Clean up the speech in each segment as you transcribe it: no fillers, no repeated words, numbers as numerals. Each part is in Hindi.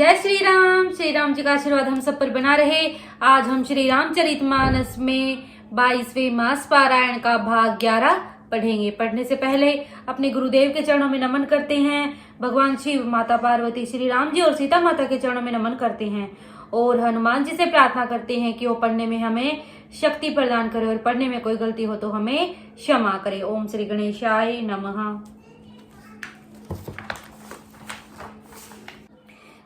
जय श्री राम जी का आशीर्वाद हम सब पर बना रहे। आज हम श्री रामचरितमानस में 22वें मास पारायण का भाग 11 पढ़ेंगे। पढ़ने से पहले अपने गुरुदेव के चरणों में नमन करते हैं। भगवान शिव, माता पार्वती, श्री राम जी और सीता माता के चरणों में नमन करते हैं और हनुमान जी से प्रार्थना करते हैं कि वो पढ़ने में हमें शक्ति प्रदान करे और पढ़ने में कोई गलती हो तो हमें क्षमा करे। ओम श्री गणेशाय नमः।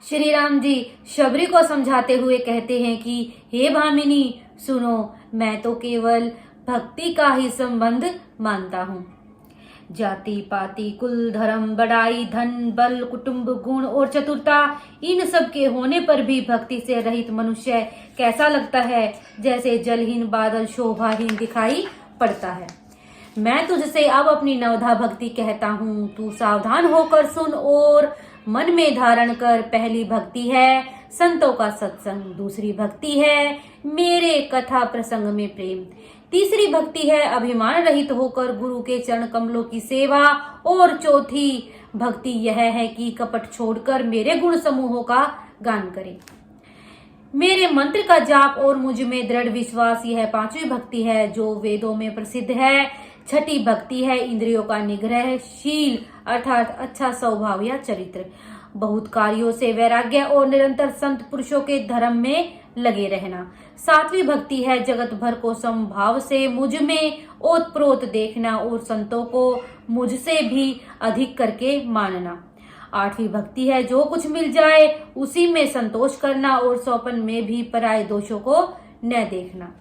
श्री राम जी शबरी को समझाते हुए कहते हैं कि हे भामिनी सुनो, मैं तो केवल भक्ति का ही संबंध मानता हूँ। जाति पाति कुल धर्म बड़ाई धन बल कुटुंब गुण और चतुरता, इन सब के होने पर भी भक्ति से रहित मनुष्य कैसा लगता है, जैसे जलहीन बादल शोभाहीन दिखाई पड़ता है। मैं तुझसे अब अपनी नवधा भक्ति कहता हूँ, तू सावधान होकर सुन और मन में धारण कर। पहली भक्ति है संतों का सत्संग, दूसरी भक्ति है मेरे कथा प्रसंग में प्रेम, तीसरी भक्ति है अभिमान रहित होकर गुरु के चरण कमलों की सेवा और चौथी भक्ति यह है कि कपट छोड़कर मेरे गुण समूहों का गान करे। मेरे मंत्र का जाप और मुझ में दृढ़ विश्वास, यह पांचवी भक्ति है जो वेदों में प्रसिद्ध है। छठी भक्ति है इंद्रियों का निग्रह, शील अर्थात अच्छा स्वभाव या चरित्र, बहुत कार्यों से वैराग्य और निरंतर संत पुरुषों के धर्म में लगे रहना। सातवीं भक्ति है जगत भर को समभाव से मुझ में ओतप्रोत देखना और संतों को मुझसे भी अधिक करके मानना। आठवीं भक्ति है जो कुछ मिल जाए उसी में संतोष करना और सौपन में भी पराये दोषों को न देखना।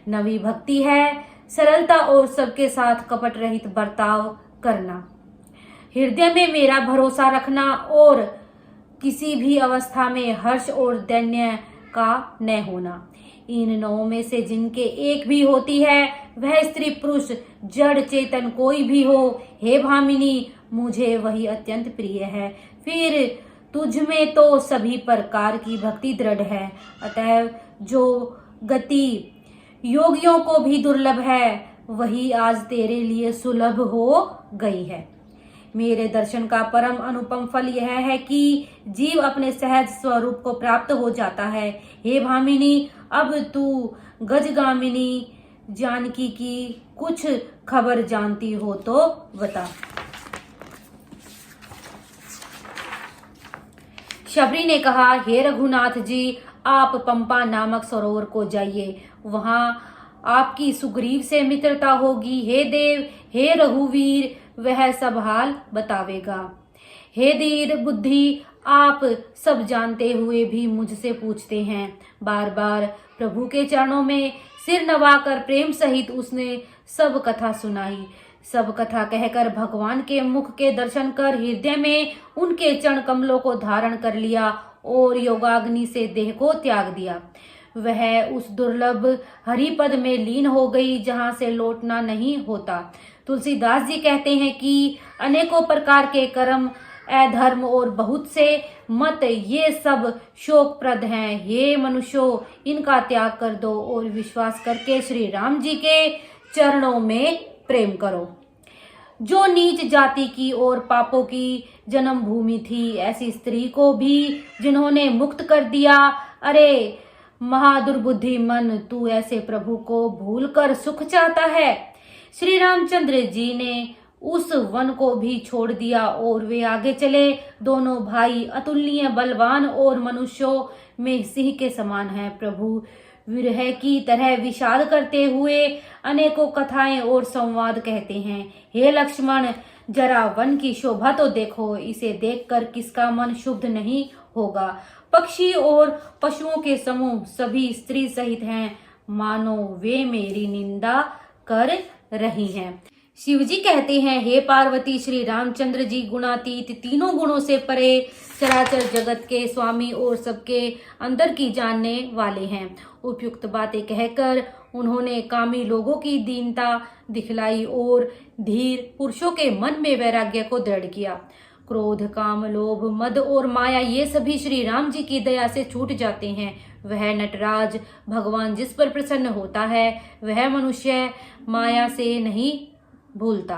नवीं भक्ति है सरलता और सबके साथ कपट रहित बर्ताव करना, हृदय में मेरा भरोसा रखना और किसी भी अवस्था में हर्ष और दैन्य का न होना। इन नौ में से जिनके एक भी होती है वह स्त्री पुरुष जड़ चेतन कोई भी हो, हे भामिनी मुझे वही अत्यंत प्रिय है। फिर तुझ में तो सभी प्रकार की भक्ति दृढ़ है, अतः जो गति योगियों को भी दुर्लभ है वही आज तेरे लिए सुलभ हो गई है। मेरे दर्शन का परम अनुपम फल यह है कि जीव अपने सहज स्वरूप को प्राप्त हो जाता है। हे भामिनी, अब तू गजगामिनी जानकी की कुछ खबर जानती हो तो बता। शबरी ने कहा, हे रघुनाथ जी, आप पंपा नामक सरोवर को जाइए, वहां आपकी सुग्रीव से मित्रता होगी। हे देव, हे रघुवीर, वह सब हाल बतावेगा। हे धीर बुद्धि, आप सब जानते हुए भी मुझसे पूछते हैं। बार बार प्रभु के चरणों में सिर नवाकर प्रेम सहित उसने सब कथा सुनाई। सब कथा कहकर भगवान के मुख के दर्शन कर हृदय में उनके चरण कमलों को धारण कर लिया और योगाग्नि से देह को त्याग दिया। वह उस दुर्लभ हरिपद में लीन हो गई जहां से लौटना नहीं होता। तुलसीदास जी कहते हैं कि अनेकों प्रकार के कर्म, अधर्म और बहुत से मत, ये सब शोकप्रद हैं। हे मनुष्यों, इनका त्याग कर दो और विश्वास करके श्री राम जी के चरणों में प्रेम करो। जो नीच जाति की और पापों की जन्मभूमि थी, ऐसी स्त्री को भी जिन्होंने मुक्त कर दिया। अरे महादुर्बुद्धि मन, तू ऐसे प्रभु को भूलकर सुख चाहता है। श्री रामचंद्र जी ने उस वन को भी छोड़ दिया और वे आगे चले। दोनों भाई अतुलनीय बलवान और मनुष्यों में सिंह के समान हैं। प्रभु विरह की तरह विषाद करते हुए अनेकों कथाएं और संवाद कहते हैं। हे लक्ष्मण, जरा वन की शोभा तो देखो, इसे देखकर किसका मन शुद्ध नहीं होगा। पक्षी और पशुओं के समूह सभी स्त्री सहित हैं, मानो वे मेरी निंदा कर रही हैं। शिव जी कहते हैं, हे पार्वती, श्री रामचंद्र जी गुणातीत, तीनों गुणों से परे, चराचर जगत के स्वामी और सबके अंदर की जानने वाले हैं। उपयुक्त बातें कहकर उन्होंने कामी लोगों की दीनता दिखलाई और धीर पुरुषों के मन में वैराग्य को दृढ़ किया। क्रोध, काम, लोभ, मद और माया, ये सभी श्री राम जी की दया से छूट जाते हैं। वह नटराज भगवान जिस पर प्रसन्न होता है वह मनुष्य माया से नहीं भूलता।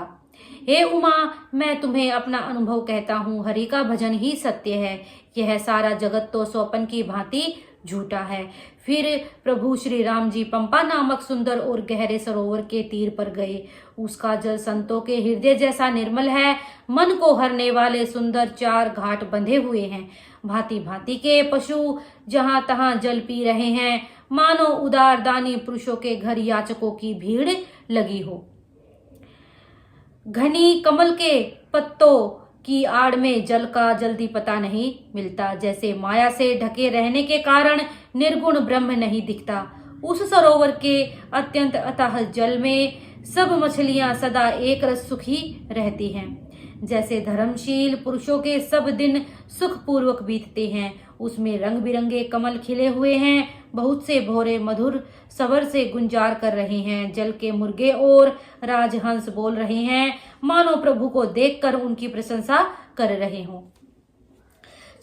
हे उमा, मैं तुम्हें अपना अनुभव कहता हूँ, हरि का भजन ही सत्य है। यह सारा जगत तो स्वप्न की भांति झूठा है। फिर प्रभु श्री राम जी पंपा नामक सुंदर और गहरे सरोवर के तीर पर गए। उसका जल संतों के हृदय जैसा निर्मल है। मन को हरने वाले सुंदर 4 घाट बंधे हुए हैं। भांति भांति के पशु जहां तहां जल पी रहे हैं, मानो उदार दानी पुरुषों के घर याचकों की भीड़ लगी हो। घनी कमल के पत्तों की आड़ में जल का जल्दी पता नहीं मिलता। जैसे माया से ढके रहने के कारण निर्गुण ब्रह्म नहीं दिखता, उस सरोवर के अत्यंत अथाह जल में सब मछलियां सदा एक रस सुखी रहती हैं। जैसे धर्मशील पुरुषों के सब दिन सुख पूर्वक बीतते हैं, उसमें रंग बिरंगे कमल खिले हुए हैं। बहुत से भौरे मधुर स्वर से गुंजार कर रहे हैं। जल के मुर्गे और राजहंस बोल रहे हैं, मानो प्रभु को देखकर उनकी प्रशंसा कर रहे हों।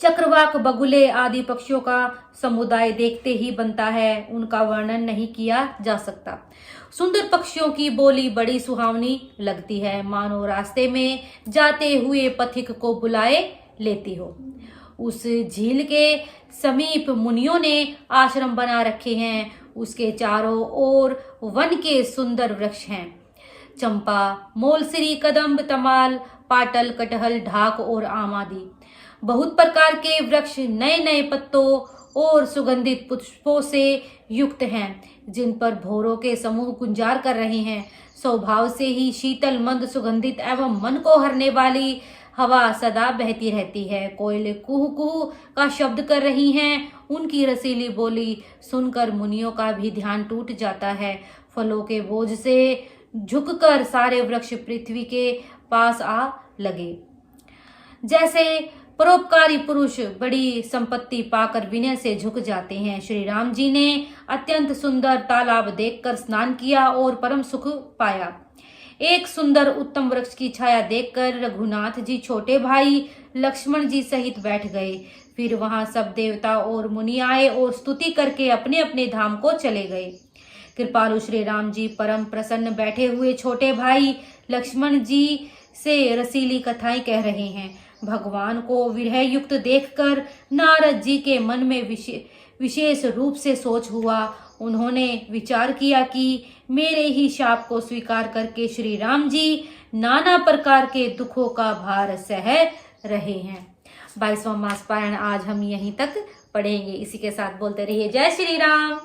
चक्रवाक, बगुले आदि पक्षियों का समुदाय देखते ही बनता है, उनका वर्णन नहीं किया जा सकता। सुंदर पक्षियों की बोली बड़ी सुहावनी लगती है, मानो रास्ते में जाते हुए पथिक को बुलाए लेती हो। उस झील के समीप मुनियों ने आश्रम बना रखे हैं। उसके चारों ओर वन के सुंदर वृक्ष हैं, चंपा, मोलसिरी, कदम्ब, तमाल, पाटल, कटहल, ढाक और आम आदि। बहुत प्रकार के वृक्ष नए नए पत्तों और सुगंधित पुष्पों से युक्त हैं, जिन पर भौरों के समूह गुंजार कर रहे हैं। स्वभाव से ही शीतल, मंद, सुगंधित एवं मन को हरने वाली हवा सदा बहती रहती है। कोयले कुहू कुहू का शब्द कर रही हैं। उनकी रसीली बोली सुनकर मुनियों का भी ध्यान टूट जाता है। फलों के बोझ से झुककर सारे वृक्ष पृथ्वी के पास आ लगे। जैसे परोपकारी पुरुष बड़ी संपत्ति पाकर विनय से झुक जाते हैं। श्री राम जी ने अत्यंत सुंदर तालाब देखकर स्नान किया और परम सुख पाया। एक सुंदर उत्तम वृक्ष की छाया देखकर रघुनाथ जी छोटे भाई लक्ष्मण जी सहित बैठ गए। फिर वहां सब देवता और मुनि आए और स्तुति करके अपने अपने धाम को चले गए। कृपालु श्री राम जी परम प्रसन्न बैठे हुए छोटे भाई लक्ष्मण जी से रसीली कथाएं कह रहे हैं। भगवान को विरह युक्त देखकर नारद जी के मन में विशेष रूप से सोच हुआ। उन्होंने विचार किया कि मेरे ही शाप को स्वीकार करके श्री राम जी नाना प्रकार के दुखों का भार सह रहे हैं। 22वां मास पारायण आज हम यहीं तक पढ़ेंगे। इसी के साथ बोलते रहिए जय श्री राम।